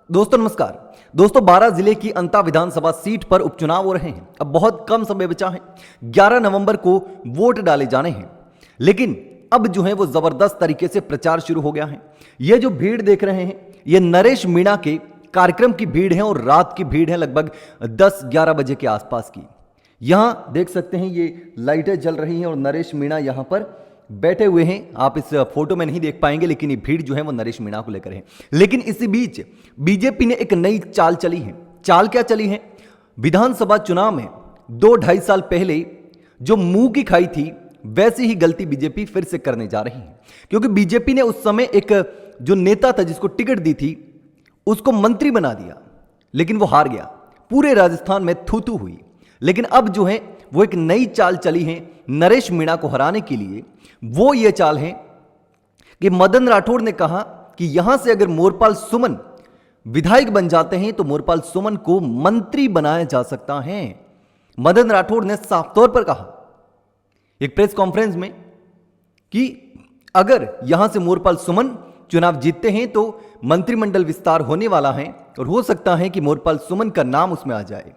दोस्तों नमस्कार। दोस्तों 12 जिले की अंता विधानसभा सीट पर उपचुनाव हो रहे हैं। अब बहुत कम समय बचा है, 11 नवंबर को वोट डाले जाने हैं। लेकिन अब जो है वो जबरदस्त तरीके से प्रचार शुरू हो गया है। ये जो भीड़ देख रहे हैं ये नरेश मीणा के कार्यक्रम की भीड़ है और रात की भीड़ है, लगभग 10-11 बजे के आसपास की। यहां देख सकते हैं ये लाइटें जल रही हैं और नरेश मीणा यहां पर बैठे हुए हैं। आप इस फोटो में नहीं देख पाएंगे, लेकिन ये भीड़ जो है वो नरेश मीणा को लेकर है। लेकिन इसी बीच बीजेपी ने एक नई चाल चली है। चाल क्या चली है? विधानसभा चुनाव में 2-2.5 साल पहले जो मुंह की खाई थी वैसी ही गलती बीजेपी फिर से करने जा रही है। क्योंकि बीजेपी ने उस समय एक जो नेता था जिसको टिकट दी थी उसको मंत्री बना दिया, लेकिन वो हार गया। पूरे राजस्थान में थू थू हुई। लेकिन अब जो है वो एक नई चाल चली है नरेश मीणा को हराने के लिए। वो ये चाल है कि मदन राठौड़ ने कहा कि यहां से अगर मोरपाल सुमन विधायक बन जाते हैं तो मोरपाल सुमन को मंत्री बनाया जा सकता है। मदन राठौड़ ने साफ तौर पर कहा एक प्रेस कॉन्फ्रेंस में कि अगर यहां से मोरपाल सुमन चुनाव जीतते हैं तो मंत्रिमंडल विस्तार होने वाला है और हो सकता है कि मोरपाल सुमन का नाम उसमें आ जाए।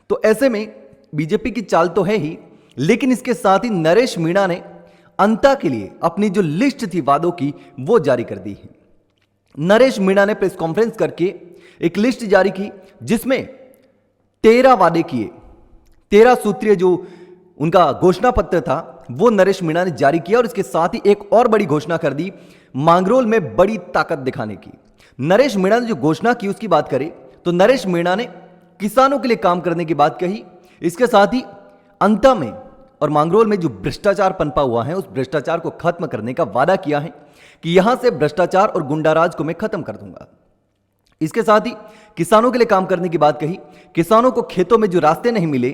तो ऐसे में बीजेपी की चाल तो है ही, लेकिन इसके साथ ही नरेश मीणा ने अंता के लिए अपनी जो लिस्ट थी वादों की वो जारी कर दी है। नरेश मीणा ने प्रेस कॉन्फ्रेंस करके एक लिस्ट जारी की जिसमें 13 वादे किए। 13 सूत्रीय जो उनका घोषणा पत्र था वो नरेश मीणा ने जारी किया और इसके साथ ही एक और बड़ी घोषणा कर दी मांगरोल में बड़ी ताकत दिखाने की। नरेश मीणा ने जो घोषणा की उसकी बात करें तो नरेश मीणा ने किसानों के लिए काम करने की बात कही। इसके साथ ही अंता में और मांगरोल में जो भ्रष्टाचार पनपा हुआ है उस भ्रष्टाचार को खत्म करने का वादा किया है कि यहां से भ्रष्टाचार और गुंडाराज को मैं खत्म कर दूंगा। इसके साथ ही किसानों के लिए काम करने की बात कही। किसानों को खेतों में जो रास्ते नहीं मिले,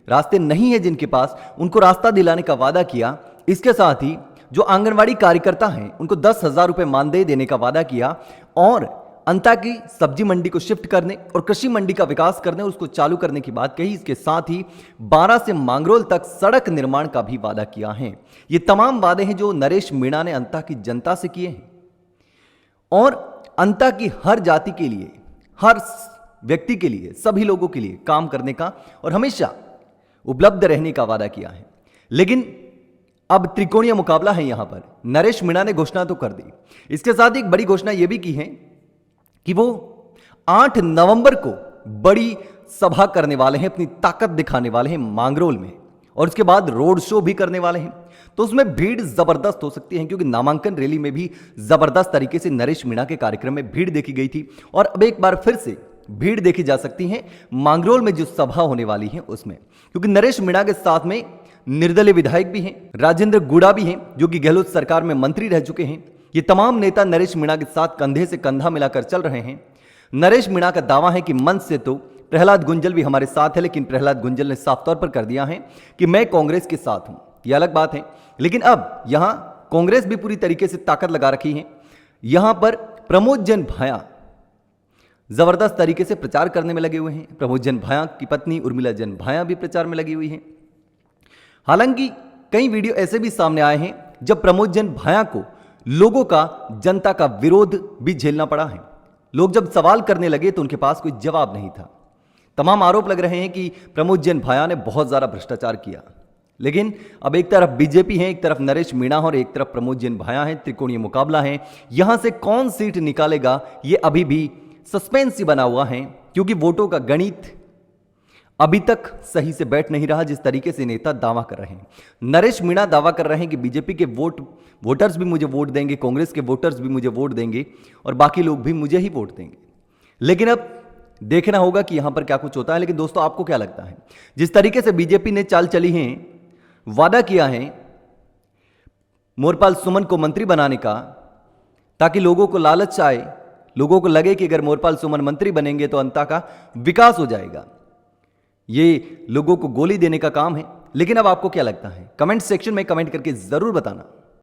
रास्ते नहीं है जिनके पास, उनको रास्ता दिलाने का वादा किया। इसके साथ ही जो आंगनवाड़ी कार्यकर्ता हैं उनको 10,000 रुपए मानदेय देने का वादा किया और अंता की सब्जी मंडी को शिफ्ट करने और कृषि मंडी का विकास करने और उसको चालू करने की बात कही। इसके साथ ही 12 से मांगरोल तक सड़क निर्माण का भी वादा किया है। ये तमाम वादे हैं जो नरेश मीणा ने अंता की जनता से किए हैं और अंता की हर जाति के लिए, हर व्यक्ति के लिए, सभी लोगों के लिए काम करने का और हमेशा उपलब्ध रहने का वादा किया है। लेकिन अब त्रिकोणीय मुकाबला है यहां पर। नरेश मीणा ने घोषणा तो कर दी, इसके साथ ही एक बड़ी घोषणा यह भी की है कि वो 8 नवंबर को बड़ी सभा करने वाले हैं, अपनी ताकत दिखाने वाले हैं मांगरोल में और उसके बाद रोड शो भी करने वाले हैं। तो उसमें भीड़ जबरदस्त हो सकती है क्योंकि नामांकन रैली में भी जबरदस्त तरीके से नरेश मीणा के कार्यक्रम में भीड़ देखी गई थी और अब एक बार फिर से भीड़ देखी जा सकती है मांगरोल में जो सभा होने वाली है उसमें। क्योंकि नरेश मीणा के साथ में निर्दलीय विधायक भी हैं, राजेंद्र गुड़ा भी हैं जो कि गहलोत सरकार में मंत्री रह चुके हैं। ये तमाम नेता नरेश मीणा के साथ कंधे से कंधा मिलाकर चल रहे हैं। नरेश मीणा का दावा है कि मंच से तो प्रहलाद गुंजल भी हमारे साथ है, लेकिन प्रहलाद गुंजल ने साफ तौर पर कर दिया है कि मैं कांग्रेस के साथ हूं। यह अलग बात है, लेकिन अब यहां कांग्रेस भी पूरी तरीके से ताकत लगा रखी है। यहां पर प्रमोद जैन भाया जबरदस्त तरीके से प्रचार करने में लगे हुए हैं। प्रमोद जैन भाया की पत्नी उर्मिला जैन भाया भी प्रचार में लगी हुई है। हालांकि कई वीडियो ऐसे भी सामने आए हैं जब प्रमोद जैन भाया को लोगों का, जनता का विरोध भी झेलना पड़ा है। लोग जब सवाल करने लगे तो उनके पास कोई जवाब नहीं था। तमाम आरोप लग रहे हैं कि प्रमोद जैन भाया ने बहुत ज्यादा भ्रष्टाचार किया। लेकिन अब एक तरफ बीजेपी है, एक तरफ नरेश मीणा और एक तरफ प्रमोद जैन भाया है। त्रिकोणीय मुकाबला है। यहां से कौन सीट निकालेगा ये अभी भी सस्पेंस ही बना हुआ है क्योंकि वोटों का गणित अभी तक सही से बैठ नहीं रहा जिस तरीके से नेता दावा कर रहे हैं। नरेश मीणा दावा कर रहे हैं कि बीजेपी के वोटर्स भी मुझे वोट देंगे, कांग्रेस के वोटर्स भी मुझे वोट देंगे और बाकी लोग भी मुझे ही वोट देंगे। लेकिन अब देखना होगा कि यहां पर क्या कुछ होता है। लेकिन दोस्तों आपको क्या लगता है, जिस तरीके से बीजेपी ने चाल चली है, वादा किया है मोरपाल सुमन को मंत्री बनाने का ताकि लोगों को लालच आए, लोगों को लगे कि अगर मोरपाल सुमन मंत्री बनेंगे तो अंता का विकास हो जाएगा। ये लोगों को गोली देने का काम है। लेकिन अब आपको क्या लगता है, कमेंट सेक्शन में कमेंट करके जरूर बताना।